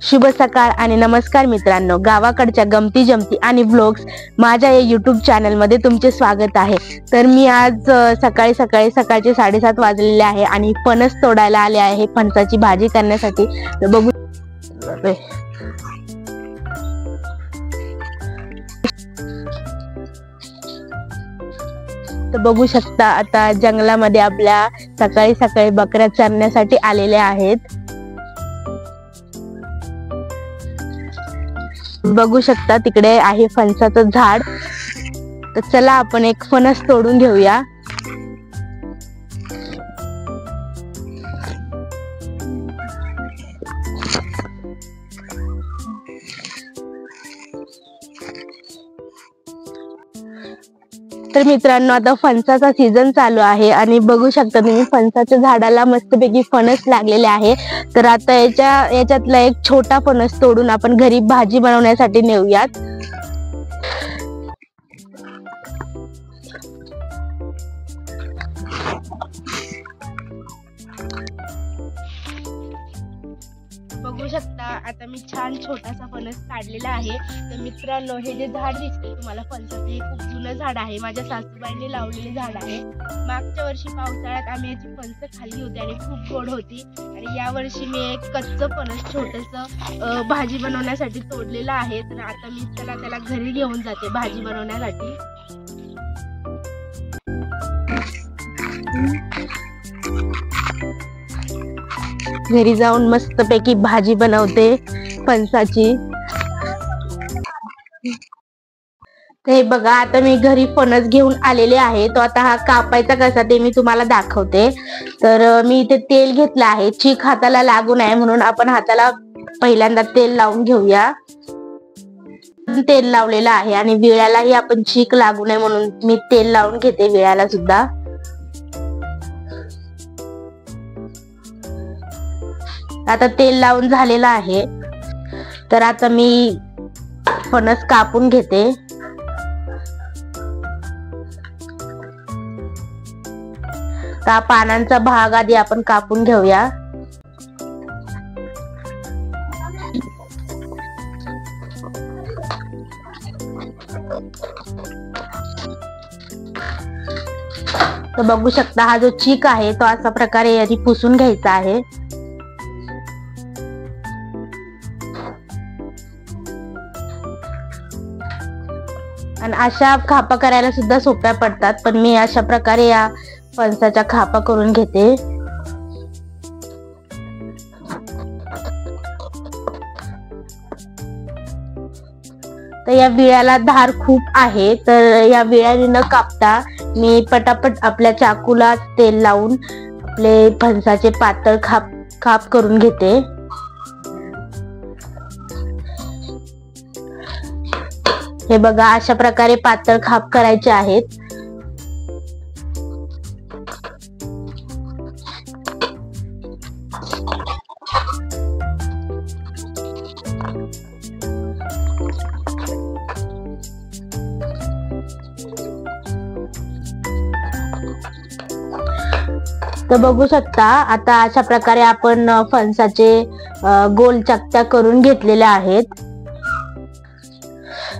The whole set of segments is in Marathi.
शुभ सकाळ आणि नमस्कार मित्रांनो, गावाकडच्या गमती जमती आणि व्लॉग्स माझ्या या यूट्यूब चॅनल मध्ये तुमचे स्वागत आहे। तर मी आज सकाळचे 7:30 वाजलेले आहे आणि फणस तोडायला आले आहे फणसाची भाजी करण्यासाठी। तर बघू शकता आता जंगलामध्ये आपल्या सकाळी बकऱ्या चरण्यासाठी आलेल्या आहेत। बघू शकता तिकडे आहे फणसाचं झाड। तर चला आपण एक फणस तोडून घेऊया। तर मित्रांनो आता फणसाचा सीझन चालू आहे आणि बघू शकता तुम्ही फणसाच्या झाडाला मस्तपैकी फणस लागलेले आहे। तर आता याच्यातला एक छोटा फणस तोडून आपण घरी भाजी बनवण्यासाठी नेऊयात। बघू शकता आता मी छान छोटासा फणस काढलेला आहे। तर मित्रांनो हे जे झाड दिसते तुम्हाला फणसाचं हे खूप जुनं झाड आहे, माझ्या सासूबाईंनी लावलेले झाड आहे। मागच्या वर्षी पावसाळ्यात आम्ही याची फणस खाल्ली होती आणि खूप गोड होती आणि या वर्षी मी एक कच्चं फणस छोटंसं भाजी बनवण्यासाठी तोडलेलं आहे। तर आता मी त्याला घरी घेऊन जाते भाजी बनवण्यासाठी। घरी जाऊन मस्तपैकी भाजी बनवते फणसाची। हे बघा आता मी घरी फणस घेऊन आलेले आहे। तो आता हा कापायचा कसा ते मी तुम्हाला दाखवते। तर मी इथे तेल घेतलं आहे, चीक हाताला लागू नये म्हणून आपण हाताला पहिल्यांदा तेल लावून घेऊया। तेल लावलेलं आहे आणि विळ्यालाही आपण चीक लागू नये म्हणून मी तेल लावून घेते विळ्याला सुद्धा। आता तेल लावून झालेलं आहे। तर आता मी फणस कापून घेते। त्या पानांचा भाग आधी आपण कापून घेऊया। तर बघू शकता हा जो चीक आहे तो अशा प्रकारे याची पुसून घ्यायचा आहे। आणि अशा खापा करायला सुद्धा सोप्या पडतात, पण मी अशा प्रकारे या फणसाच्या खापा करून घेते। तर या विळ्याला धार खूप आहे, तर या विळ्याने न कापता मी पटापट आपल्या चाकूला तेल लावून आपले फणसाचे पातळ खाप करून घेते। हे बघा अशा प्रकारे पातळ खाप करायचे आहेत। तर बघू शकता आता अशा प्रकारे आपण फणसाचे गोल चकत्या करून घेतलेल्या आहेत।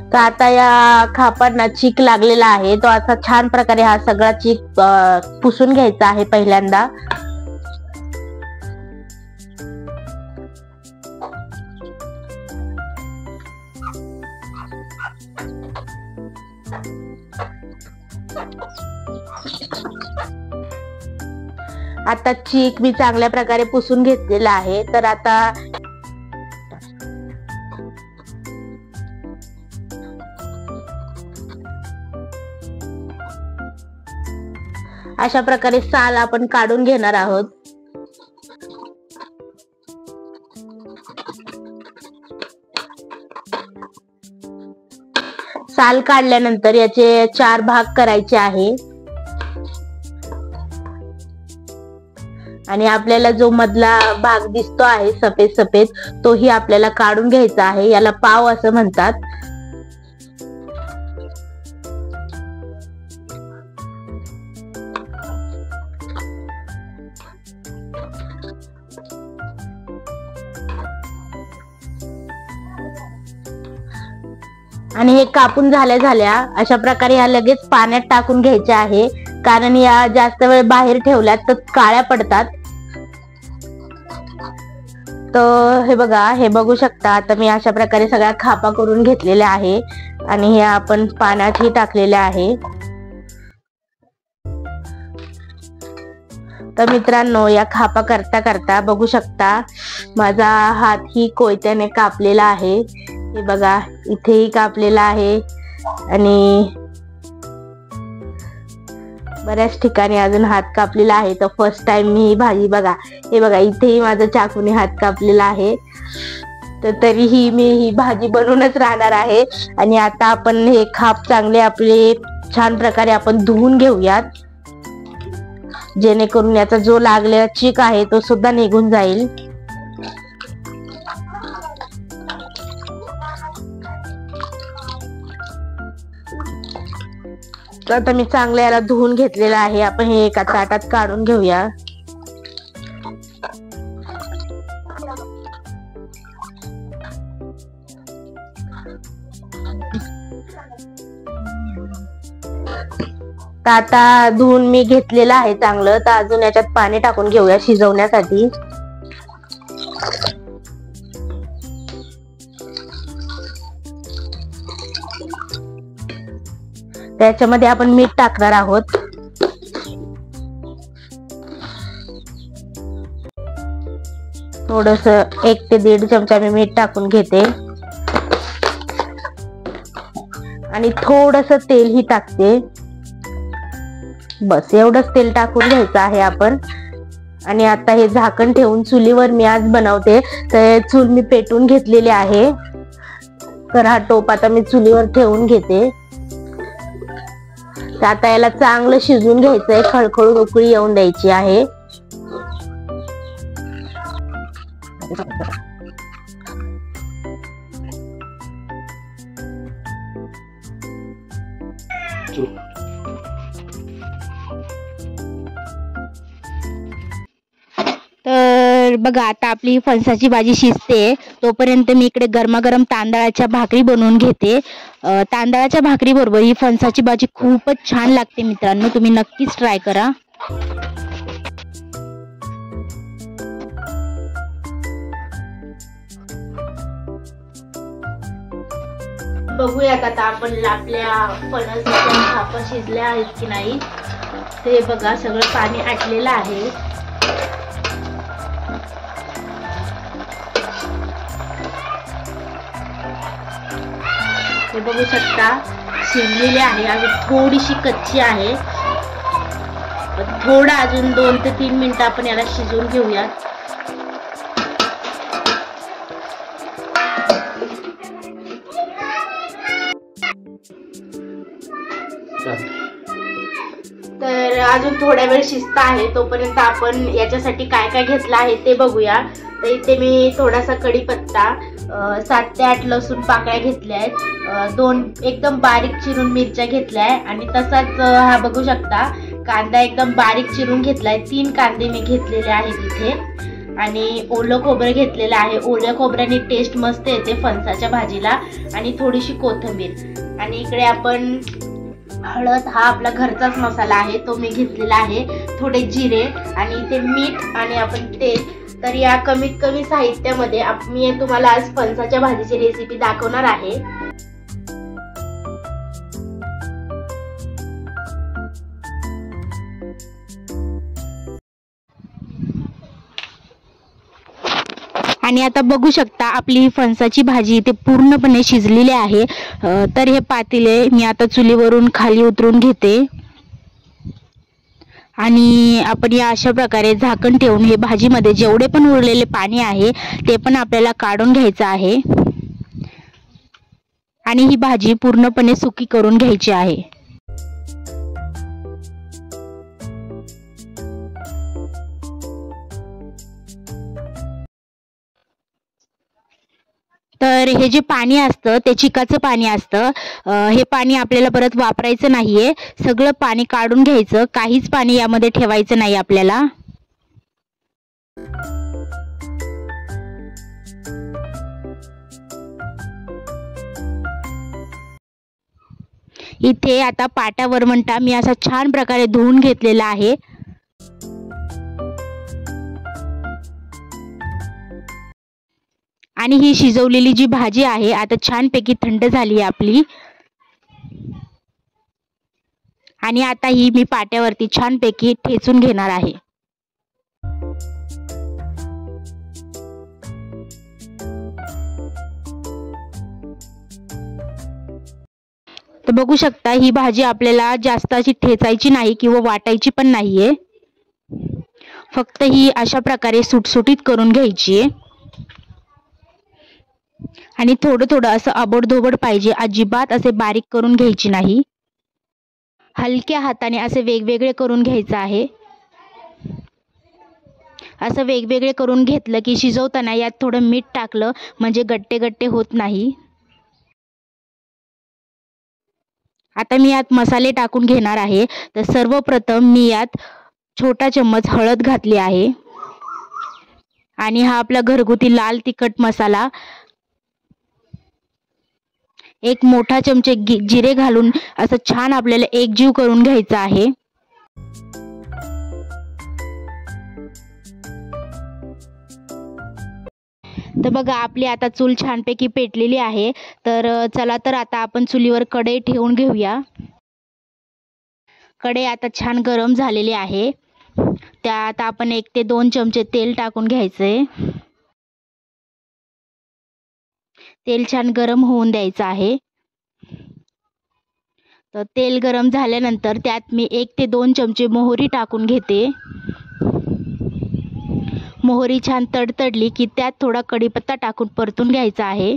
तर आता या खापांना चीक लागलेला आहे, तो असा छान प्रकारे हा सगळा चीक पुसून घ्यायचा आहे पहिल्यांदा। आता चीक मी चांगल्या प्रकारे पुसून घेतलेला आहे। तर आता अशा प्रकारे साल आपण काढून घेणार आहोत। साल काढल्यानंतर याचे 4 भाग करायचे आहे आणि आपल्याला जो मधला भाग दिसतो आहे सफेद तोही आपल्याला काढून घ्यायचा आहे। याला पाव असं म्हणतात। आणि हे कापून झाल्या अशा प्रकारे या लगेच पाण्यात टाकून घ्यायच्या आहे, कारण या जास्त वेळ बाहेर ठेवल्यात तर काळ्या पडतात. तर हे बघा, हे बघू शकता. आता मी अशा प्रकारे सगळ्या खापा करून घेतलेल्या आहे आणि हे आपण पाण्यातही टाकलेल्या आहे. तर मित्रांनो, या खापा करता करता बघू शकता माझा हात ही कोयत्याने कापलेला आहे. हे बघा, इथेही कापलेला आहे आणि बऱ्याच ठिकाणी अजून हात कापलेला आहे. तर फर्स्ट टाइम मी ही भाजी बघा, हे बघा इथेही माझा चाकूने हात कापलेला आहे. तर तरीही मी ही भाजी बनवूनच राहणार आहे. आणि आता आपण हे खाप चांगले आपले छान प्रकारे आपण धुवून घेऊयात, जेणेकरून याचा जो लागलेला चीक आहे तो सुद्धा निघून जाईल. तर आता मी चांगलं याला धुवून घेतलेलं आहे. आपण हे एका ताटात काढून घेऊया. तर आता धुवून मी घेतलेलं आहे चांगलं. तर अजून याच्यात पाणी टाकून घेऊया शिजवण्यासाठी. त्याच्यामध्ये आपण मीठ टाकणार आहोत. थोडस 1 ते 1.5 चमचा मी मीठ टाकून घेते आणि थोडस तेलही टाकते. बस एवढंच तेल टाकून घ्यायचं आहे आपण. आणि आता हे झाकण ठेवून, चुलीवर मी आज बनवते तर चूल मी पेटून घेतलेली आहे. तर हा टोप आता मी चुलीवर ठेवून घेते. तर आता याला चांगलं शिजवून घ्यायचंय, खळखळून उकळी येऊन द्यायची आहे. तर बघा, आता आपली फणसाची भाजी शिजते तोपर्यंत मी इकडे गरमागरम तांदळाच्या भाकरी बनवून घेते. तांदळाच्या भाकरी बरोबर ही फणसाची भाजी खूपच छान लागते मित्रांनो, तुम्ही नक्कीच ट्राय करा. बघूयात आता आपण आपल्या फणसाच्या भाकरी शिजल्या आहेत की नाही. ते बघा, सगळं पाणी आटलेलं आहे. हे बघू शकता, शिजलेली आहे. अजून थोडीशी कच्ची आहे. थोडं अजून 2 ते 3 मिनिटं आपण याला शिजवून घेऊया. तर अजून थोड्या वेळ शिजता आहे, तोपर्यंत आपण याच्यासाठी काय काय घेतलं आहे ते बघूया. तर इथे मी थोडासा कढीपत्ता, 7 ते 8 लसूण पाकळ्या घेतल्या आहेत, 2 एकदम बारीक चिरून मिरच्या घेतल्या आहे आणि तसाच हा बघू शकता कांदा एकदम बारीक चिरून घेतलाय. 3 कांदे मी घेतलेले आहेत इथे. आणि ओलं खोबरं घेतलेलं आहे. ओल्या खोबऱ्याने टेस्ट मस्त येते फणसाच्या भाजीला. आणि थोडीशी कोथिंबीर. आणि इकडे आपण हळद, हा आपला घरचाच मसाला आहे तो मी घेतलेला आहे. थोडे जिरे आणि इथे मीठ आणि आपण तेल. तर या कमीत कमी साहित्यामध्ये मी तुम्हाला आज फणसाच्या भाजीची रेसिपी दाखवणार आहे. आणि आता बघू शकता आपली फणसाची भाजी इथे पूर्णपणे शिजलेली आहे. तर हे पातेले मी आता चुलीवरून खाली उतरून घेते आणि आपण या अशा प्रकारे झाकण ठेवून हे भाजीमध्ये जेवढे पण उरलेले पाणी आहे ते पण आपल्याला काढून घ्यायचं आहे आणि ही भाजी पूर्णपणे सुकी करून घ्यायची आहे. तर हे जे पाणी असतं ते चिकाचं पाणी असतं. हे पाणी आपल्याला परत वापरायचं नाहीये. सगळं पाणी काढून घ्यायचं. काहीच पाणी यामध्ये ठेवायचं नाही आपल्याला. इथे आता पाटा वरवंटा मी असा छान प्रकारे धुवून घेतलेला आहे। आणि ही शिजवलेली जी भाजी आहे आता छानपैकी थंड झाली आहे आपली। आणि आता ही मी पाट्यावरती छानपैकी ठेचून घेणार आहे। तर बघू शकता ही भाजी आपल्याला जास्त अशी ठेचायची नाही किंवा वाटायची पण नाहीये, फक्त ही अशा प्रकारे सुटसुटीत करून घ्यायची आहे। आणि थोडं थोडं असं आबडधोबड पाहिजे, अजिबात असे बारीक करून घ्यायची नाही। हलक्या हाताने असे वेगवेगळे करून घ्यायचं आहे। असं वेगवेगळे करून घेतलं की शिजवताना यात थोडं मीठ टाकलं म्हणजे गट्टे गट्टे होत नाही। आता मी यात मसाले टाकून घेणार आहे। तर सर्वप्रथम मी यात छोटा चम्मच हळद घातली आहे। आणि हा आपला घरगुती लाल तिखट मसाला, एक मोठा चमचे जिरे घालून असं छान आपल्याला एकजीव करून घ्यायचा आहे। तर बघा आपली आता चूल छानपैकी पेटलेली आहे। तर चला तर आता आपण चुलीवर कढई ठेवून घेऊया। कढई आता छान गरम झालेली आहे। त्यात आपण 1 ते 2 चमचे तेल टाकून घ्यायचे। तेल छान गरम होऊन द्यायचं आहे। तर तेल गरम झाल्यानंतर त्यात मी 1 ते 2 चमचे मोहरी टाकून घेते। मोहरी छान तडतडली की त्यात थोडा कढीपत्ता टाकून परतून घ्यायचा आहे।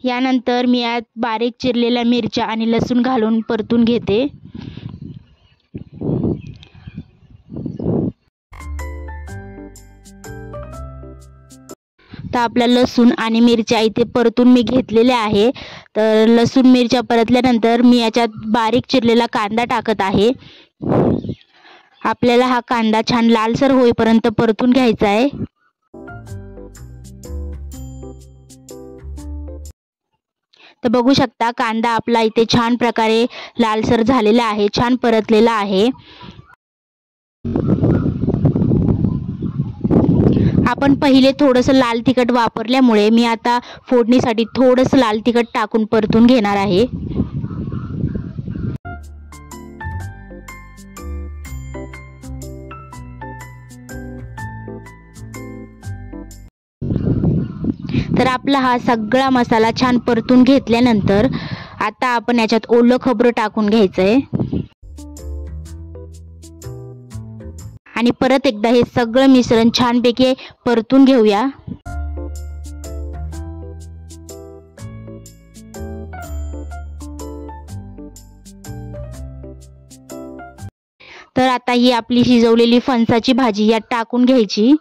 यानंतर मी यात बारीक चिरलेल्या मिरच्या आणि लसूण घालून परतून घेते। तर आपल्या लसूण आणि मिरच्या इथे परतून मी घेतलेल्या आहे। तर लसूण मिरच्या परतल्यानंतर मी याच्यात बारीक चिरलेला कांदा टाकत आहे। आपल्याला हा कांदा छान लालसर होईपर्यंत परतून घ्यायचा आहे। तर बघू शकता कांदा आपला इथे छान प्रकारे लालसर झालेला आहे, छान परतलेला आहे। आपण पहिले थोडंसं लाल तिखट वापरल्यामुळे मी आता फोडणीसाठी थोडंसं लाल तिखट टाकून परतून घेणार आहे। तर आपला हा सगळा मसाला छान परतून घेतल्यानंतर आता आपण याच्यात ओलं खोबरं टाकून घ्यायचंय। आणि परत एकदा हे सगळं मिश्रण छानपैकी परतून घेऊया। तर आता ही आपली शिजवलेली फणसाची भाजी यात टाकून घ्यायची।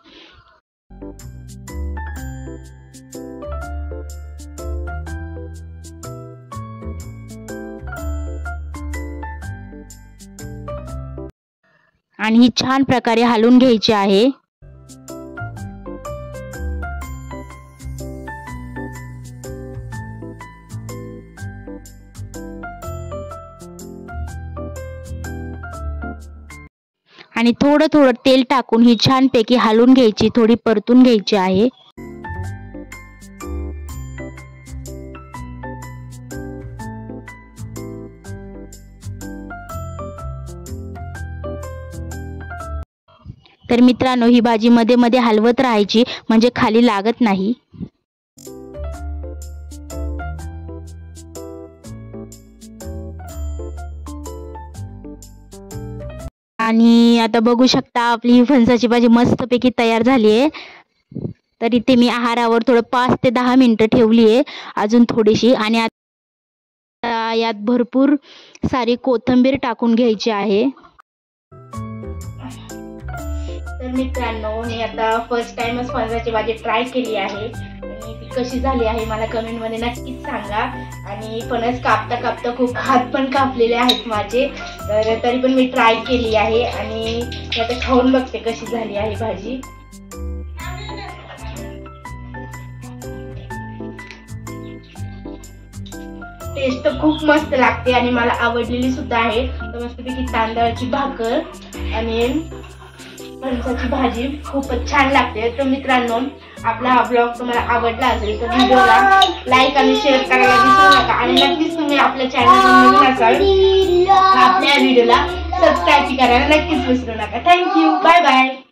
आणि ही छान प्रकारे हलवून घ्यायची आहे। आणि थोडं थोडं तेल टाकून ही छानपैकी हलवून घ्यायची, थोडी परतून घ्यायची आहे। तर मित्रांनो ही भाजी मध्ये मध्ये हलवत राहायची म्हणजे खाली लागत नाही। आणि आता बघू शकता आपली ही फणसाची भाजी मस्तपैकी तयार झाली आहे। तर इथे मी आहारावर थोडं 5 ते 10 मिनिटं ठेवली आहे अजून थोडीशी। आणि आता यात भरपूर सारी कोथिंबीर टाकून घ्यायची आहे। तर मित्रांनो मी आता फर्स्ट टाइमच फणसाची भाजी ट्राय केली आहे आणि कशी झाली आहे मला कमेंटमध्ये नक्कीच सांगा. आणि फणस कापता कापता खूप हात पण कापलेले आहेत माझे, तर तरी पण मी ट्राय केली आहे आणि आता खाऊन बघते कशी झाली आहे भाजी. टेस्ट तर खूप मस्त लागते आणि मला आवडलेली सुद्धा आहे. तर मस्तपैकी तांदळाची भाकर आणि फणसाची भाजी खूपच छान लागते. तर मित्रांनो, आपला हा ब्लॉग तुम्हाला आवडला असेल तर व्हिडिओला लाईक आणि शेअर करायला विसरू नका. आणि नक्कीच तुम्ही आपल्या चॅनलवर नवीन असाल आपल्या व्हिडिओला सबस्क्राईब करायला नक्कीच विसरू नका. Thank you, bye bye.